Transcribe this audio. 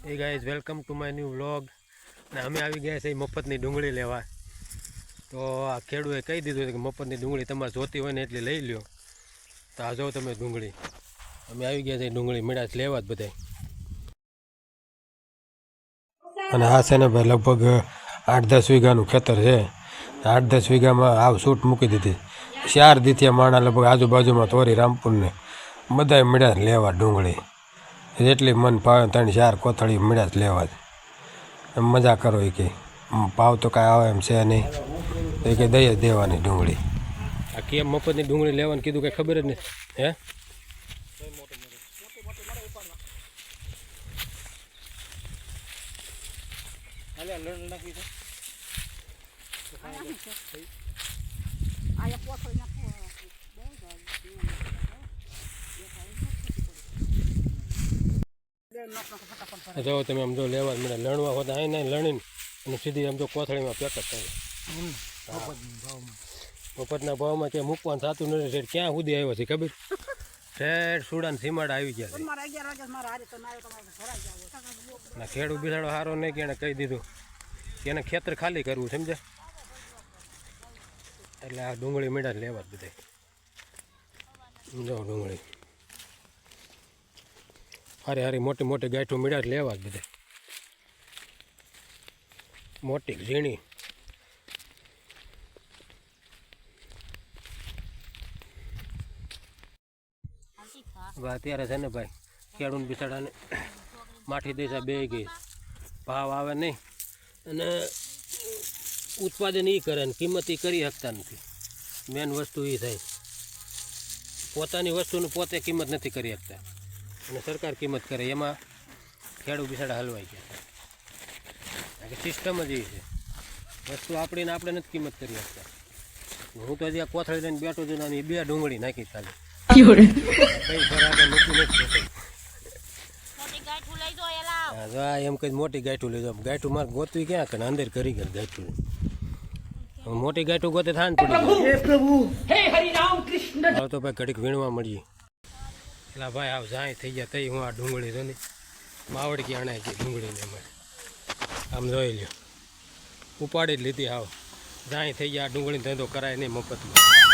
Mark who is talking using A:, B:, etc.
A: A guys welcome to my new vlog. ને અમે આવી ગયા છે મફતની ડુંગળી લેવા. તો આ ખેડૂએ કહી દીધું કે મફતની ડુંગળી તમારે જોતી હોય ને એટલી લઈ લ્યો. તો આ જો તમે ડુંગળી અમે આવી ગયા છે ડુંગળી મેળા લેવા જ બધાય. અને આ છે ને ભાઈ લગભગ 8-10 વીઘાનું ખેતર છે. 8-10 વીઘામાં આવ સૂટ મૂકી દીધી. 4 દીથિયા માણા લગભગ આજુબાજુમાં તોરી રામપુરને બધાય મેળા લેવા ડુંગળી. જેટલી મન ભાવે 3-4 કોથળી મેળા લેવા જ. એમ મજા કરો એ કે ભાવ તો કાંઈ આવે એમ છે નહીં. એ કે દઈ જ દેવાની ડુંગળી. આ કેમ મફતની ડુંગળી લેવાનું કીધું કંઈ ખબર જ નહીં. હે જો તમે આમ જો લેવા મળે લણવા હોતા અહીં નહીં લણીને અને સીધી આમ જો કોથળીમાં પેક જ થાય. મફતના ભાવમાં ક્યાં મૂકવાનું થતું નથી. શેઠ ક્યાં સુધી આવ્યો છે ખબર? શેઠ સુડાને સીમાડા આવી ગયા છે. ના ખેડૂત બિસાડો સારો નહીં કે એને કહી દીધું કે એને ખેતર ખાલી કરવું સમજે. એટલે આ ડુંગળી મેળા જ લેવા જ બધા. જો ડુંગળી હારી હારી મોટી મોટી ગાંઠું મેળા જ લેવા જ બધા. મોટી ઝીણી અત્યારે છે ને ભાઈ ખેડૂત બિસાડાને માઠી દેશા બે ગઈ ભાવ આવે નહીં અને ઉત્પાદન એ કરે ને કિંમત એ કરી શકતા નથી. મેન વસ્તુ એ થાય પોતાની વસ્તુનું પોતે કિંમત નથી કરી શકતા અને સરકાર કિંમત કરે એમાં ખેડૂત બિસાડા હલવાઈ ગયા. સિસ્ટમ જ એ છે. વસ્તુ આપણીને આપણે નથી કિંમત કરી શકતા. હું તો હજી આ કોથળી લઈને બેઠો છું ને 2 ડુંગળી નાખી ખાલી કઈ ફરાકે મૂકી નથી. હા એમ કઈ મોટી ગાંઠું લઈ જાવ. ગાંઠું મારે ગોતવી ક્યાં કરે અંદર કરી ગયેલ ગાંઠું. મોટી ગાંઠું ગોતે થાન પડી ગઈ તો ભાઈ ઘડીક વીણવા મળીએ. એટલે ભાઈ આવ જાય થઈ ગયા તઈ હું આ ડુંગળી જો ને માવડકી આણાય ગઈ ડુંગળીને અમારે આમ જોઈ લ્યો ઉપાડી જ લીધી. આવ જાય થઈ ગયા આ ડુંગળી ધંધો કરાય નહીં મફતમાં.